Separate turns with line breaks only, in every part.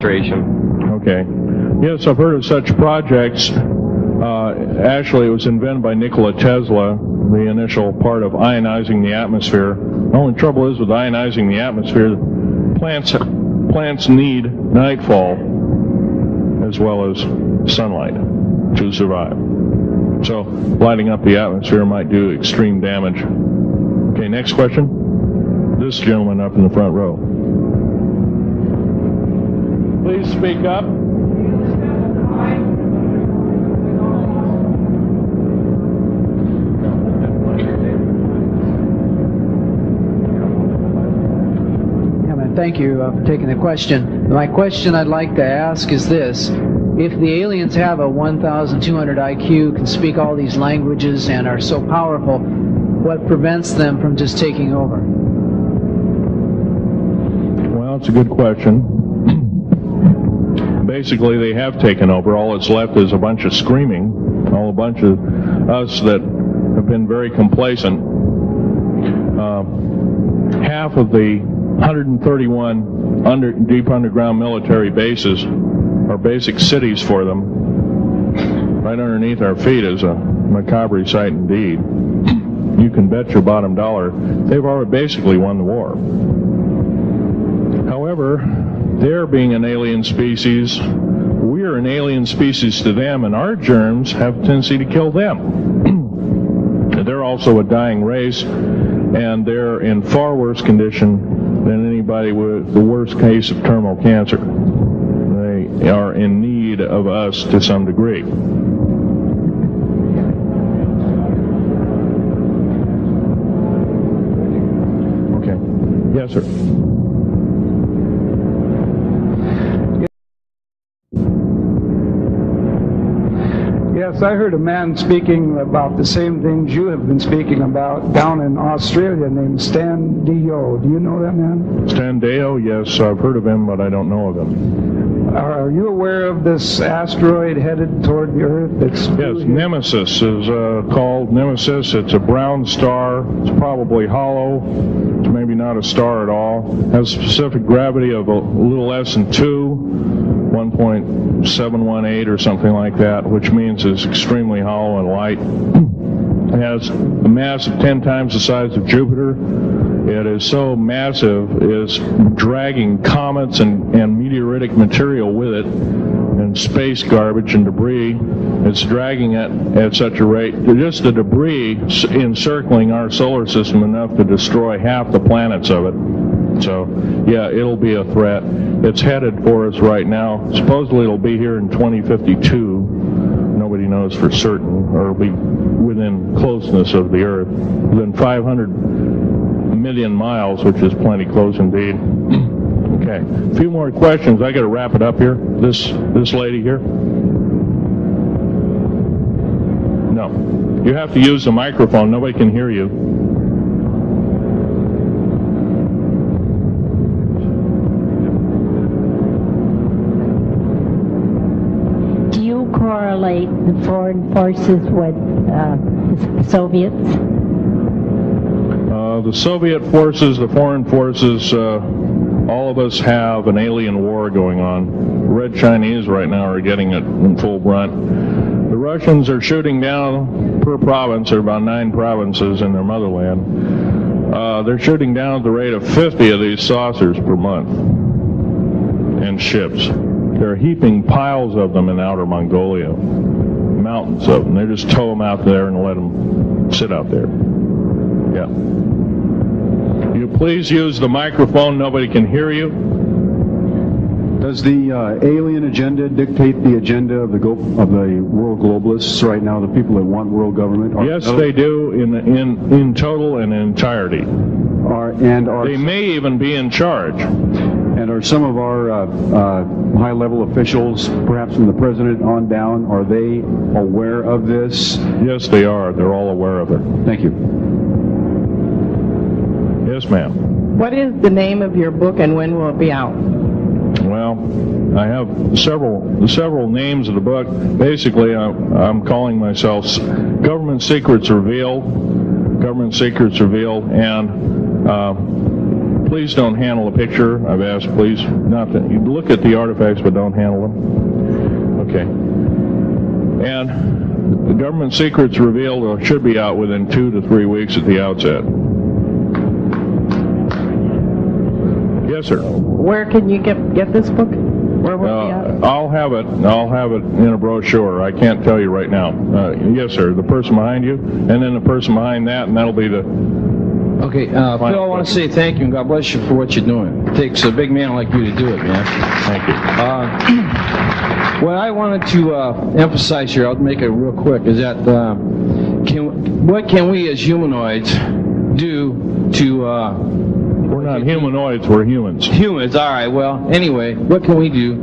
administration.
Okay. Yes, I've heard of such projects. Actually, it was invented by Nikola Tesla, the initial part of ionizing the atmosphere. The only trouble is with ionizing the atmosphere, plants need nightfall as well as sunlight to survive. So lighting up the atmosphere might do extreme damage. Okay, next question. This gentleman up in the front row. Please speak up.
Thank you for taking the question. My question I'd like to ask is this. If the aliens have a 1,200 IQ, can speak all these languages, and are so powerful, what prevents them from just taking over?
Well, it's a good question. Basically, they have taken over. All that's left is a bunch of screaming, a bunch of us that have been very complacent. Half of the 131 deep underground military bases are basic cities for them. Right underneath our feet is a macabre sight indeed. You can bet your bottom dollar they've already basically won the war. However, they're being an alien species, we're an alien species to them, and our germs have a tendency to kill them. They're also a dying race, and they're in far worse condition than anybody with the worst case of terminal cancer. They are in need of us to some degree. Okay. Yes, sir.
Yes, I heard a man speaking about the same things you have been speaking about down in Australia named Stan D.O. Do you know that man?
Stan D.O., yes, I've heard of him, but I don't know of him.
Are you aware of this asteroid headed toward the Earth?
Yes, Nemesis is called Nemesis. It's a brown star. It's probably hollow. It's maybe not a star at all. Has a specific gravity of a little less than 1.718 or something like that, which means it's extremely hollow and light. It has a mass of 10 times the size of Jupiter. It is so massive, it's dragging comets and meteoritic material with it, and space garbage and debris. It's dragging it at such a rate. Just the debris encircling our solar system enough to destroy half the planets of it. So, yeah, it'll be a threat. It's headed for us right now. Supposedly it'll be here in 2052. Nobody knows for certain, or it'll be within closeness of the Earth, within 500 million miles, which is plenty close indeed. Okay, a few more questions. I got to wrap it up here. This lady here. No, you have to use the microphone. Nobody can hear you.
Correlate the foreign forces with the Soviets?
The Soviet forces, the foreign forces, all of us have an alien war going on. The Red Chinese right now are getting it in full brunt. The Russians are shooting down per province. There are about 9 provinces in their motherland. They're shooting down at the rate of 50 of these saucers per month and ships. They're heaping piles of them in outer Mongolia, mountains of them. They just tow them out there and let them sit out there. Yeah. You please use the microphone. Nobody can hear you.
Does the alien agenda dictate the agenda of the world globalists right now? The people that want world government?
Yes, they do in total and entirety. They may even be in charge.
And are some of our high-level officials, perhaps from the president on down, are they aware of this?
Yes, they are. They're all aware of it.
Thank you.
Yes, ma'am.
What is the name of your book, and when will it be out?
Well, I have several names of the book. Basically, I'm calling myself Government Secrets Revealed. Government Secrets Revealed, and please don't handle a picture. I've asked, please, not that you look at the artifacts, but don't handle them. Okay. And the government secrets revealed should be out within 2 to 3 weeks at the outset. Yes, sir.
Where can you get this book? Where will it be out?
I'll have it in a brochure. I can't tell you right now. Yes, sir. The person behind you, and then the person behind that, and that'll be the...
Okay, Phil, I want to say thank you and God bless you for what you're doing. It takes a big man like you to do it, man.
Thank you.
What I wanted to emphasize here, I'll make it real quick, is that what can we as humanoids do to...
We're not humanoids, we're humans.
Humans, all right. Well, anyway, what can we do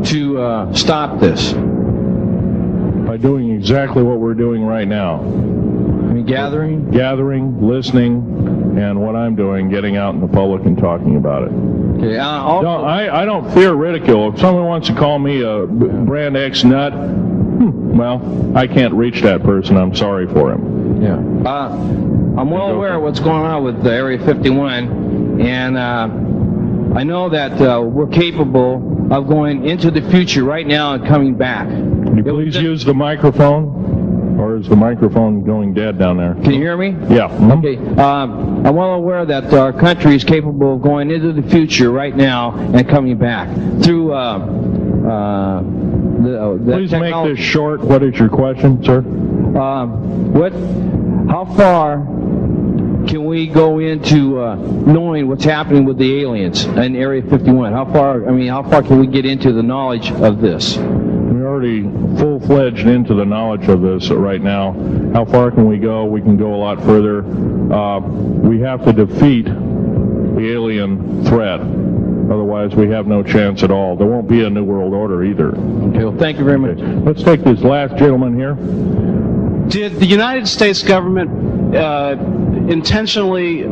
to stop this?
By doing exactly what we're doing right now.
I mean, gathering,
listening, and what I'm doing, getting out in the public and talking about it.
Okay. Also,
I don't fear ridicule. If someone wants to call me a brand X nut, well, I can't reach that person. I'm sorry for him.
yeah. I'm well aware of what's going on with Area 51, and I know that we're capable of going into the future right now and coming back.
Can you please use the microphone? Or is the microphone going dead down there?
Can you hear me?
Yeah.
Okay. I'm well aware that our country is capable of going into the future right now and coming back through the
Please make
technology.
this short. What is your question, sir?
How far can we go into knowing what's happening with the aliens in Area 51? How far can we get into the knowledge of this?
We're already full-fledged into the knowledge of this right now. How far can we go? We can go a lot further. We have to defeat the alien threat. Otherwise, we have no chance at all. There won't be a New World Order either.
Okay, well, thank you very much.
Let's take this last gentleman here.
Did the United States government intentionally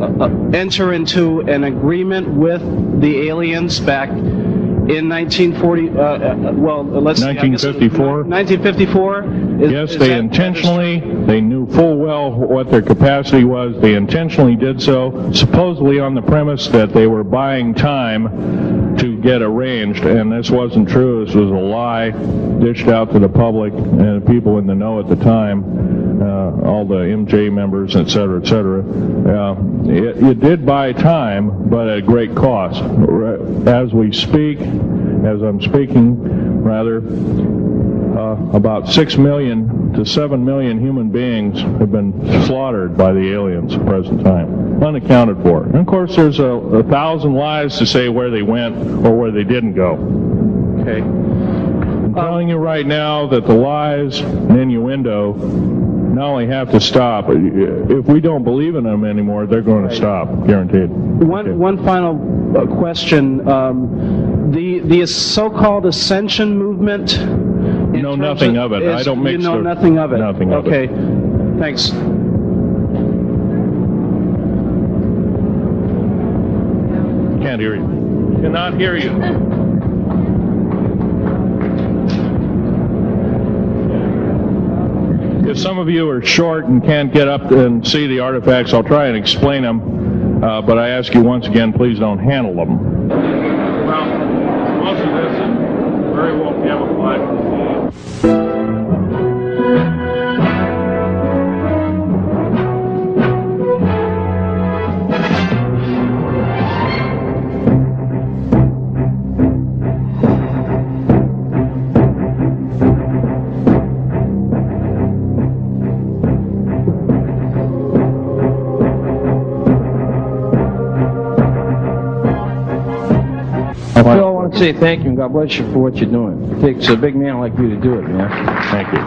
enter into an agreement with the aliens back in
1954?
1954?
Yes, they intentionally, they knew full well what their capacity was. They intentionally did so, supposedly on the premise that they were buying time to get arranged, and this wasn't true. This was a lie dished out to the public and people in the know at the time, all the MJ members, et cetera, et cetera. It did buy time, but at great cost. As we speak, as I'm speaking, rather, about 6 million to 7 million human beings have been slaughtered by the aliens at the present time, unaccounted for. And of course, there's 1,000 lies to say where they went or where they didn't go.
Okay.
I'm telling you right now that the lies and innuendo not only have to stop, if we don't believe in them anymore, they're going to stop, guaranteed.
One final question. The so-called ascension movement.
Know nothing of it. I don't mix.
You know nothing of it.
Nothing of it.
Okay. Thanks.
Can't hear you. Cannot hear you. If some of you are short and can't get up and see the artifacts, I'll try and explain them. But I ask you once again, please don't handle them. Well, most of this is very well camouflaged.
Phil, I want to say thank you and God bless you for what you're doing. It takes a big man like you to do it, man.
Thank you.